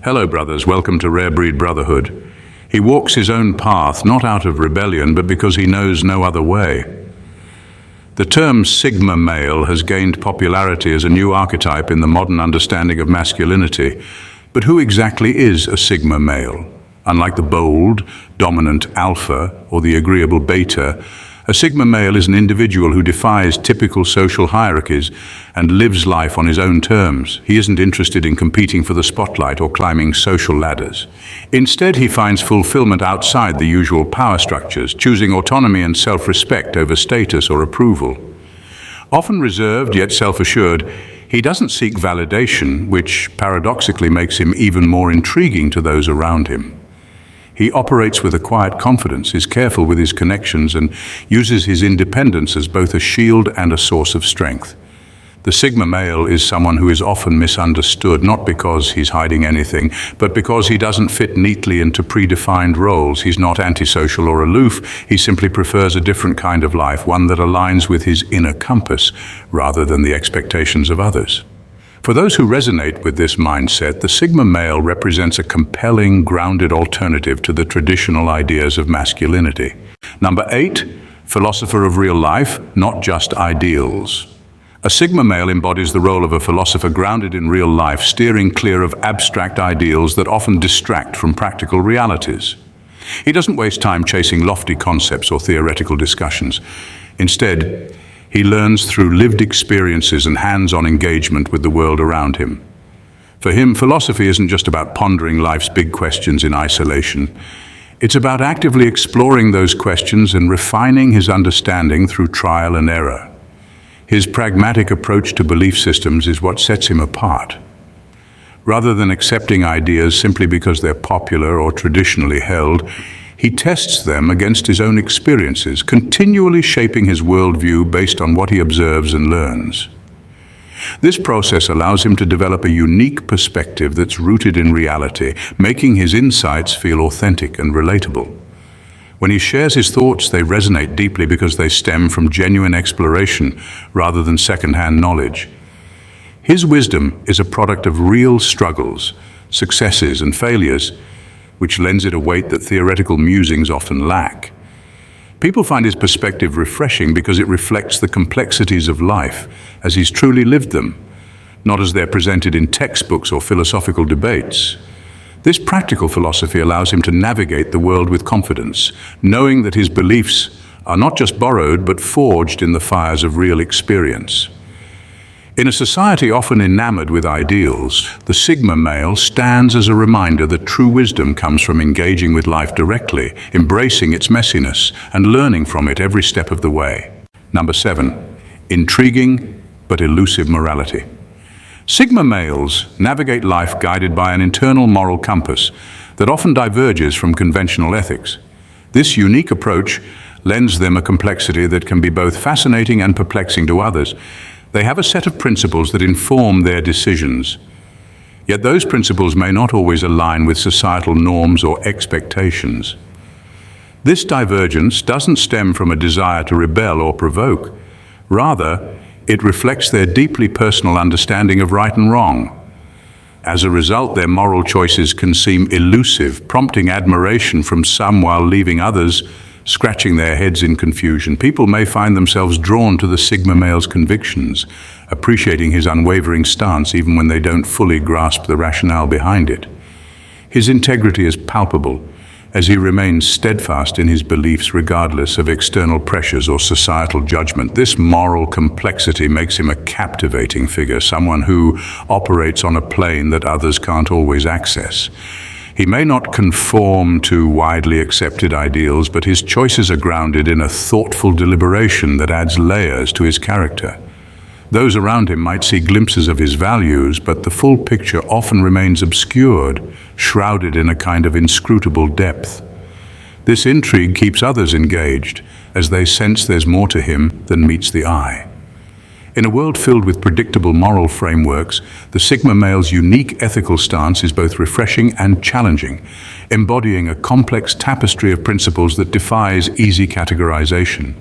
Hello, brothers. Welcome to Rare Breed Brotherhood. He walks his own path, not out of rebellion, but because he knows no other way. The term Sigma male has gained popularity as a new archetype in the modern understanding of masculinity. But who exactly is a Sigma male? Unlike the bold, dominant alpha or the agreeable beta, a Sigma male is an individual who defies typical social hierarchies and lives life on his own terms. He isn't interested in competing for the spotlight or climbing social ladders. Instead, he finds fulfillment outside the usual power structures, choosing autonomy and self-respect over status or approval. Often reserved yet self-assured, he doesn't seek validation, which paradoxically makes him even more intriguing to those around him. He operates with a quiet confidence, is careful with his connections, and uses his independence as both a shield and a source of strength. The Sigma male is someone who is often misunderstood, not because he's hiding anything, but because he doesn't fit neatly into predefined roles. He's not antisocial or aloof. He simply prefers a different kind of life, one that aligns with his inner compass rather than the expectations of others. For those who resonate with this mindset, the Sigma male represents a compelling, grounded alternative to the traditional ideas of masculinity. Number 8, philosopher of real life, not just ideals. A Sigma male embodies the role of a philosopher grounded in real life, steering clear of abstract ideals that often distract from practical realities. He doesn't waste time chasing lofty concepts or theoretical discussions. Instead, he learns through lived experiences and hands-on engagement with the world around him. For him, philosophy isn't just about pondering life's big questions in isolation. It's about actively exploring those questions and refining his understanding through trial and error. His pragmatic approach to belief systems is what sets him apart. Rather than accepting ideas simply because they're popular or traditionally held, he tests them against his own experiences, continually shaping his worldview based on what he observes and learns. This process allows him to develop a unique perspective that's rooted in reality, making his insights feel authentic and relatable. When he shares his thoughts, they resonate deeply because they stem from genuine exploration rather than second-hand knowledge. His wisdom is a product of real struggles, successes, and failures, which lends it a weight that theoretical musings often lack. People find his perspective refreshing because it reflects the complexities of life as he's truly lived them, not as they're presented in textbooks or philosophical debates. This practical philosophy allows him to navigate the world with confidence, knowing that his beliefs are not just borrowed but forged in the fires of real experience. In a society often enamored with ideals, the Sigma male stands as a reminder that true wisdom comes from engaging with life directly, embracing its messiness, and learning from it every step of the way. Number 7, intriguing but elusive morality. Sigma males navigate life guided by an internal moral compass that often diverges from conventional ethics. This unique approach lends them a complexity that can be both fascinating and perplexing to others. They have a set of principles that inform their decisions. Yet those principles may not always align with societal norms or expectations. This divergence doesn't stem from a desire to rebel or provoke. Rather, it reflects their deeply personal understanding of right and wrong. As a result, their moral choices can seem elusive, prompting admiration from some while leaving others scratching their heads in confusion. People may find themselves drawn to the Sigma male's convictions, appreciating his unwavering stance even when they don't fully grasp the rationale behind it. His integrity is palpable, as he remains steadfast in his beliefs regardless of external pressures or societal judgment. This moral complexity makes him a captivating figure, someone who operates on a plane that others can't always access. He may not conform to widely accepted ideals, but his choices are grounded in a thoughtful deliberation that adds layers to his character. Those around him might see glimpses of his values, but the full picture often remains obscured, shrouded in a kind of inscrutable depth. This intrigue keeps others engaged, as they sense there's more to him than meets the eye. In a world filled with predictable moral frameworks, the Sigma male's unique ethical stance is both refreshing and challenging, embodying a complex tapestry of principles that defies easy categorization.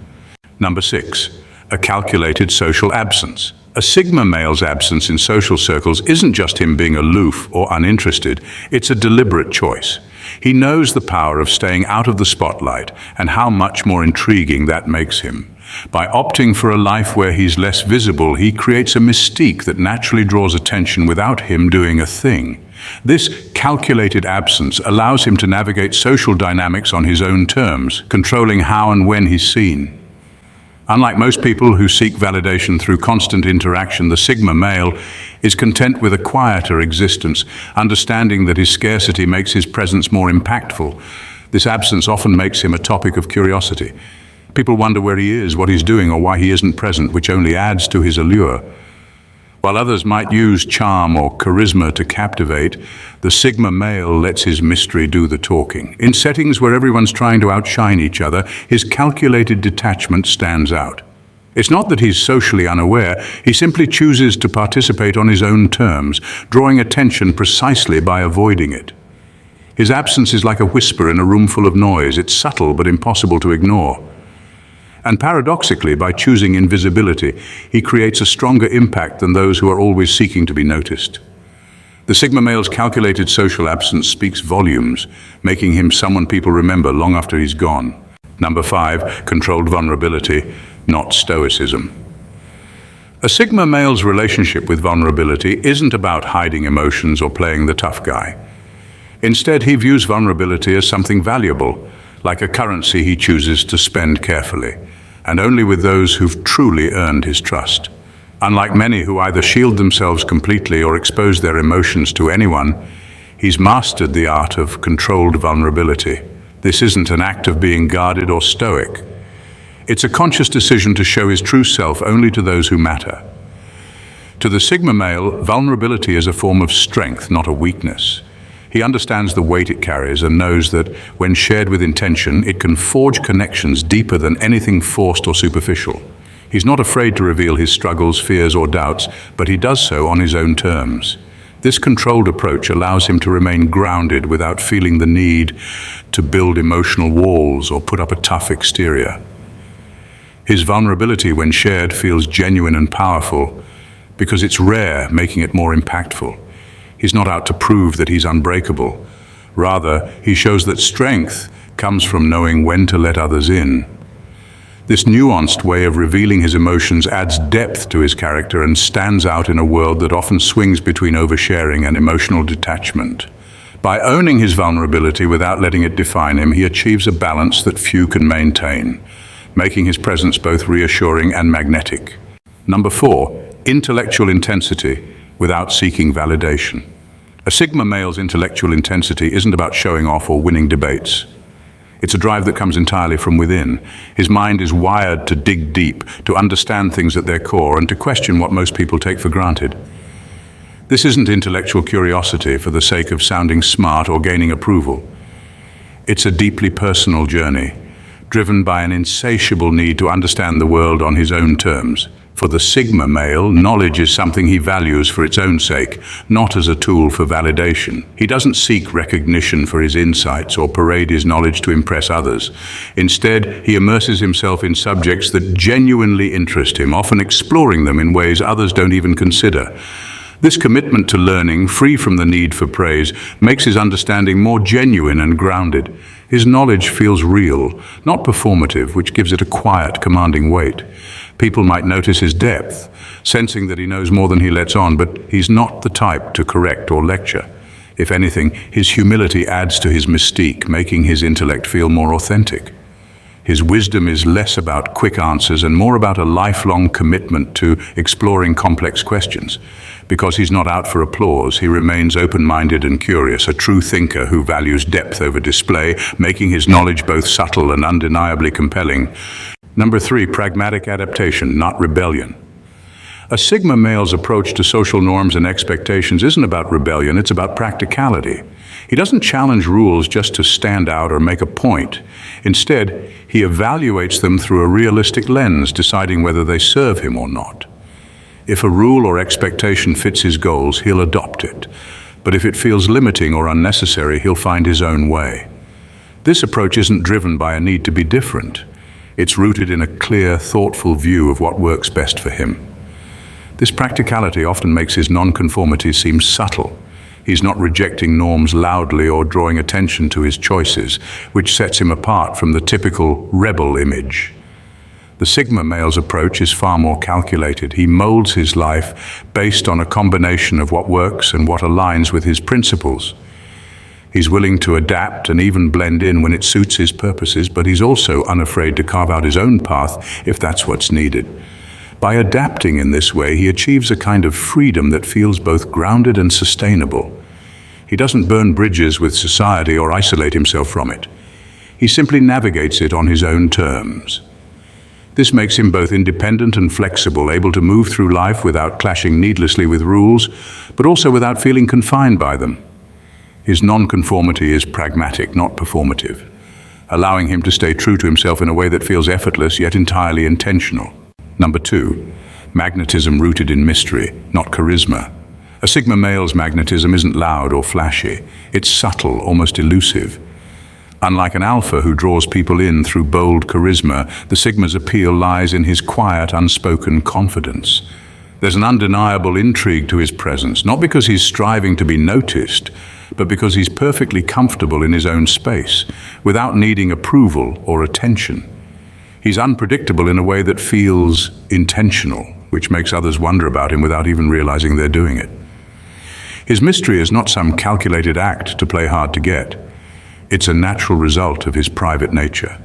Number 6, a calculated social absence. A Sigma male's absence in social circles isn't just him being aloof or uninterested, it's a deliberate choice. He knows the power of staying out of the spotlight and how much more intriguing that makes him. By opting for a life where he's less visible, he creates a mystique that naturally draws attention without him doing a thing. This calculated absence allows him to navigate social dynamics on his own terms, controlling how and when he's seen. Unlike most people who seek validation through constant interaction, the Sigma male is content with a quieter existence, understanding that his scarcity makes his presence more impactful. This absence often makes him a topic of curiosity. People wonder where he is, what he's doing, or why he isn't present, which only adds to his allure. While others might use charm or charisma to captivate, the Sigma male lets his mystery do the talking. In settings where everyone's trying to outshine each other, his calculated detachment stands out. It's not that he's socially unaware, he simply chooses to participate on his own terms, drawing attention precisely by avoiding it. His absence is like a whisper in a room full of noise. It's subtle but impossible to ignore. And paradoxically, by choosing invisibility, he creates a stronger impact than those who are always seeking to be noticed. The Sigma male's calculated social absence speaks volumes, making him someone people remember long after he's gone. Number 5, controlled vulnerability, not stoicism. A Sigma male's relationship with vulnerability isn't about hiding emotions or playing the tough guy. Instead, he views vulnerability as something valuable, like a currency he chooses to spend carefully, and only with those who've truly earned his trust. Unlike many who either shield themselves completely or expose their emotions to anyone, he's mastered the art of controlled vulnerability. This isn't an act of being guarded or stoic. It's a conscious decision to show his true self only to those who matter. To the Sigma male, vulnerability is a form of strength, not a weakness. He understands the weight it carries and knows that, when shared with intention, it can forge connections deeper than anything forced or superficial. He's not afraid to reveal his struggles, fears, or doubts, but he does so on his own terms. This controlled approach allows him to remain grounded without feeling the need to build emotional walls or put up a tough exterior. His vulnerability, when shared, feels genuine and powerful because it's rare, making it more impactful. He's not out to prove that he's unbreakable. Rather, he shows that strength comes from knowing when to let others in. This nuanced way of revealing his emotions adds depth to his character and stands out in a world that often swings between oversharing and emotional detachment. By owning his vulnerability without letting it define him, he achieves a balance that few can maintain, making his presence both reassuring and magnetic. Number 4, intellectual intensity without seeking validation. A Sigma male's intellectual intensity isn't about showing off or winning debates. It's a drive that comes entirely from within. His mind is wired to dig deep, to understand things at their core, and to question what most people take for granted. This isn't intellectual curiosity for the sake of sounding smart or gaining approval. It's a deeply personal journey, driven by an insatiable need to understand the world on his own terms. For the Sigma male, knowledge is something he values for its own sake, not as a tool for validation. He doesn't seek recognition for his insights or parade his knowledge to impress others. Instead, he immerses himself in subjects that genuinely interest him, often exploring them in ways others don't even consider. This commitment to learning, free from the need for praise, makes his understanding more genuine and grounded. His knowledge feels real, not performative, which gives it a quiet, commanding weight. People might notice his depth, sensing that he knows more than he lets on, but he's not the type to correct or lecture. If anything, his humility adds to his mystique, making his intellect feel more authentic. His wisdom is less about quick answers and more about a lifelong commitment to exploring complex questions. Because he's not out for applause, he remains open-minded and curious, a true thinker who values depth over display, making his knowledge both subtle and undeniably compelling. Number 3, pragmatic adaptation, not rebellion. A Sigma male's approach to social norms and expectations isn't about rebellion, it's about practicality. He doesn't challenge rules just to stand out or make a point. Instead, he evaluates them through a realistic lens, deciding whether they serve him or not. If a rule or expectation fits his goals, he'll adopt it. But if it feels limiting or unnecessary, he'll find his own way. This approach isn't driven by a need to be different. It's rooted in a clear, thoughtful view of what works best for him. This practicality often makes his nonconformity seem subtle. He's not rejecting norms loudly or drawing attention to his choices, which sets him apart from the typical rebel image. The Sigma male's approach is far more calculated. He molds his life based on a combination of what works and what aligns with his principles. He's willing to adapt and even blend in when it suits his purposes, but he's also unafraid to carve out his own path if that's what's needed. By adapting in this way, he achieves a kind of freedom that feels both grounded and sustainable. He doesn't burn bridges with society or isolate himself from it. He simply navigates it on his own terms. This makes him both independent and flexible, able to move through life without clashing needlessly with rules, but also without feeling confined by them. His nonconformity is pragmatic, not performative, allowing him to stay true to himself in a way that feels effortless yet entirely intentional. Number 2, magnetism rooted in mystery, not charisma. A Sigma male's magnetism isn't loud or flashy. It's subtle, almost elusive. Unlike an alpha who draws people in through bold charisma, the Sigma's appeal lies in his quiet, unspoken confidence. There's an undeniable intrigue to his presence, not because he's striving to be noticed, but because he's perfectly comfortable in his own space, without needing approval or attention. He's unpredictable in a way that feels intentional, which makes others wonder about him without even realizing they're doing it. His mystery is not some calculated act to play hard to get. It's a natural result of his private nature.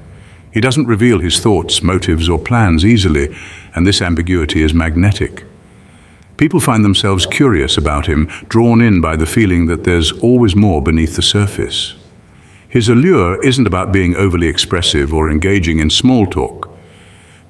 He doesn't reveal his thoughts, motives, or plans easily, and this ambiguity is magnetic. People find themselves curious about him, drawn in by the feeling that there's always more beneath the surface. His allure isn't about being overly expressive or engaging in small talk,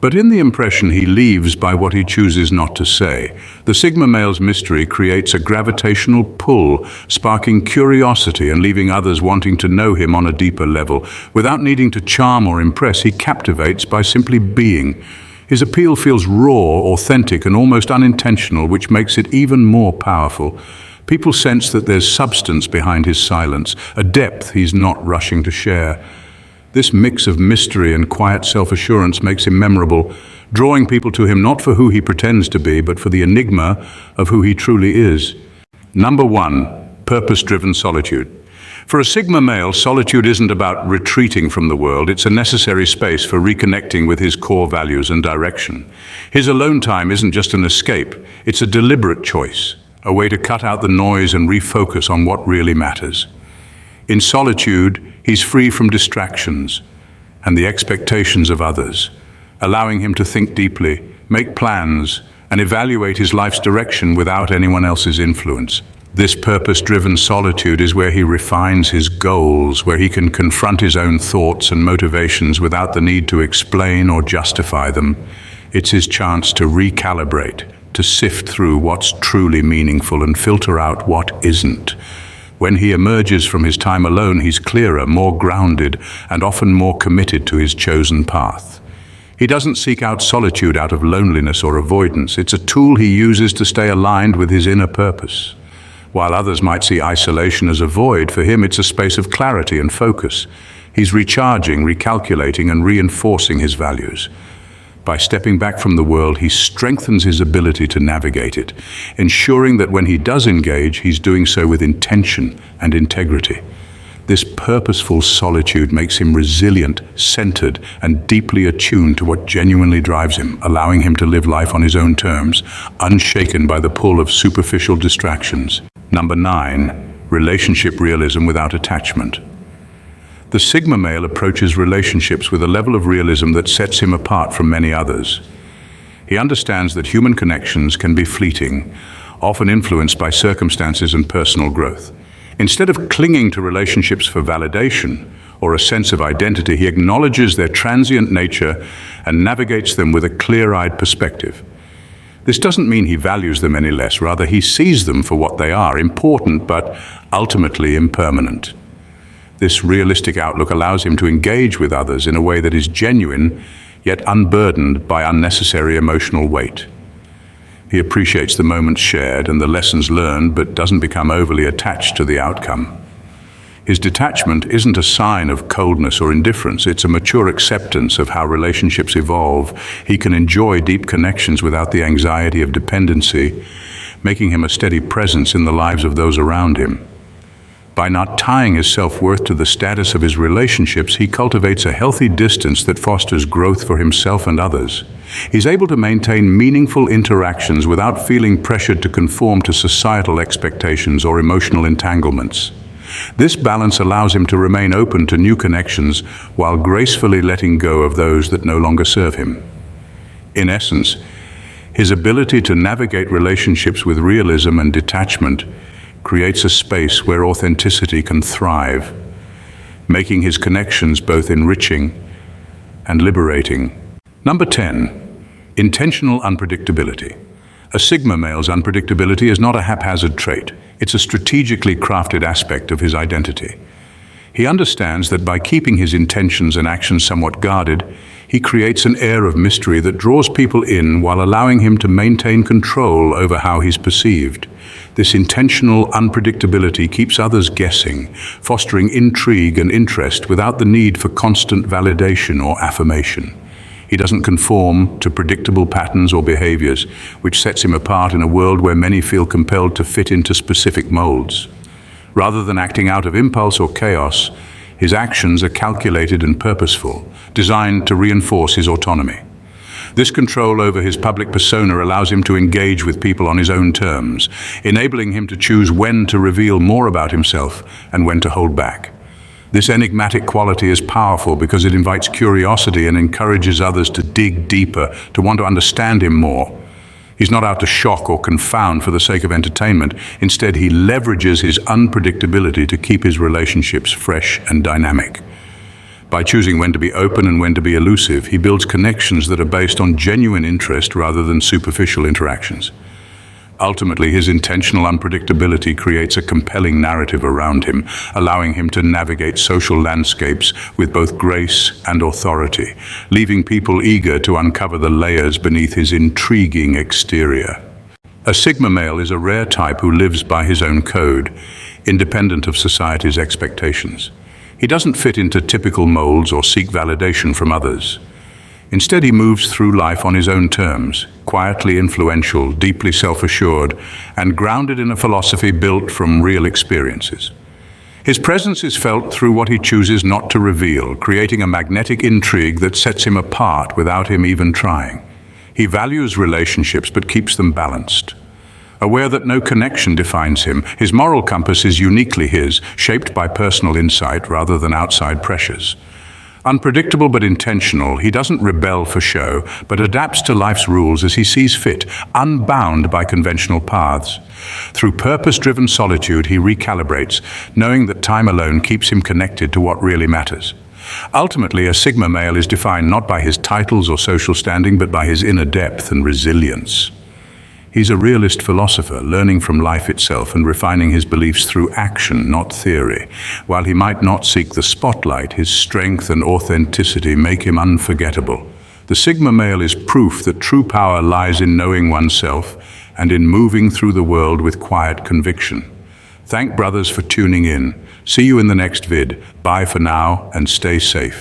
but in the impression he leaves by what he chooses not to say. The Sigma male's mystery creates a gravitational pull, sparking curiosity and leaving others wanting to know him on a deeper level. Without needing to charm or impress, he captivates by simply being. His appeal feels raw, authentic, and almost unintentional, which makes it even more powerful. People sense that there's substance behind his silence, a depth he's not rushing to share. This mix of mystery and quiet self-assurance makes him memorable, drawing people to him not for who he pretends to be, but for the enigma of who he truly is. Number 1, purpose-driven solitude. For a Sigma male, solitude isn't about retreating from the world. It's a necessary space for reconnecting with his core values and direction. His alone time isn't just an escape. It's a deliberate choice, a way to cut out the noise and refocus on what really matters. In solitude, he's free from distractions and the expectations of others, allowing him to think deeply, make plans, and evaluate his life's direction without anyone else's influence. This purpose-driven solitude is where he refines his goals, where he can confront his own thoughts and motivations without the need to explain or justify them. It's his chance to recalibrate, to sift through what's truly meaningful and filter out what isn't. When he emerges from his time alone, he's clearer, more grounded, and often more committed to his chosen path. He doesn't seek out solitude out of loneliness or avoidance. It's a tool he uses to stay aligned with his inner purpose. While others might see isolation as a void, for him it's a space of clarity and focus. He's recharging, recalculating, and reinforcing his values. By stepping back from the world, he strengthens his ability to navigate it, ensuring that when he does engage, he's doing so with intention and integrity. This purposeful solitude makes him resilient, centered, and deeply attuned to what genuinely drives him, allowing him to live life on his own terms, unshaken by the pull of superficial distractions. Number 9, relationship realism without attachment. The Sigma male approaches relationships with a level of realism that sets him apart from many others. He understands that human connections can be fleeting, often influenced by circumstances and personal growth. Instead of clinging to relationships for validation or a sense of identity, he acknowledges their transient nature and navigates them with a clear-eyed perspective. This doesn't mean he values them any less, rather he sees them for what they are, important but ultimately impermanent. This realistic outlook allows him to engage with others in a way that is genuine, yet unburdened by unnecessary emotional weight. He appreciates the moments shared and the lessons learned, but doesn't become overly attached to the outcome. His detachment isn't a sign of coldness or indifference, it's a mature acceptance of how relationships evolve. He can enjoy deep connections without the anxiety of dependency, making him a steady presence in the lives of those around him. By not tying his self-worth to the status of his relationships, he cultivates a healthy distance that fosters growth for himself and others. He's able to maintain meaningful interactions without feeling pressured to conform to societal expectations or emotional entanglements. This balance allows him to remain open to new connections while gracefully letting go of those that no longer serve him. In essence, his ability to navigate relationships with realism and detachment creates a space where authenticity can thrive, making his connections both enriching and liberating. Number 10. Intentional unpredictability. A Sigma male's unpredictability is not a haphazard trait. It's a strategically crafted aspect of his identity. He understands that by keeping his intentions and actions somewhat guarded, he creates an air of mystery that draws people in while allowing him to maintain control over how he's perceived. This intentional unpredictability keeps others guessing, fostering intrigue and interest without the need for constant validation or affirmation. He doesn't conform to predictable patterns or behaviors, which sets him apart in a world where many feel compelled to fit into specific molds. Rather than acting out of impulse or chaos, his actions are calculated and purposeful, designed to reinforce his autonomy. This control over his public persona allows him to engage with people on his own terms, enabling him to choose when to reveal more about himself and when to hold back. This enigmatic quality is powerful because it invites curiosity and encourages others to dig deeper, to want to understand him more. He's not out to shock or confound for the sake of entertainment. Instead, he leverages his unpredictability to keep his relationships fresh and dynamic. By choosing when to be open and when to be elusive, he builds connections that are based on genuine interest rather than superficial interactions. Ultimately, his intentional unpredictability creates a compelling narrative around him, allowing him to navigate social landscapes with both grace and authority, leaving people eager to uncover the layers beneath his intriguing exterior. A Sigma male is a rare type who lives by his own code, independent of society's expectations. He doesn't fit into typical molds or seek validation from others. Instead, he moves through life on his own terms, quietly influential, deeply self-assured, and grounded in a philosophy built from real experiences. His presence is felt through what he chooses not to reveal, creating a magnetic intrigue that sets him apart without him even trying. He values relationships but keeps them balanced. Aware that no connection defines him, his moral compass is uniquely his, shaped by personal insight rather than outside pressures. Unpredictable but intentional, he doesn't rebel for show, but adapts to life's rules as he sees fit, unbound by conventional paths. Through purpose-driven solitude, he recalibrates, knowing that time alone keeps him connected to what really matters. Ultimately, a Sigma male is defined not by his titles or social standing, but by his inner depth and resilience. He's a realist philosopher, learning from life itself and refining his beliefs through action, not theory. While he might not seek the spotlight, his strength and authenticity make him unforgettable. The Sigma male is proof that true power lies in knowing oneself and in moving through the world with quiet conviction. Thank brothers for tuning in. See you in the next vid. Bye for now and stay safe.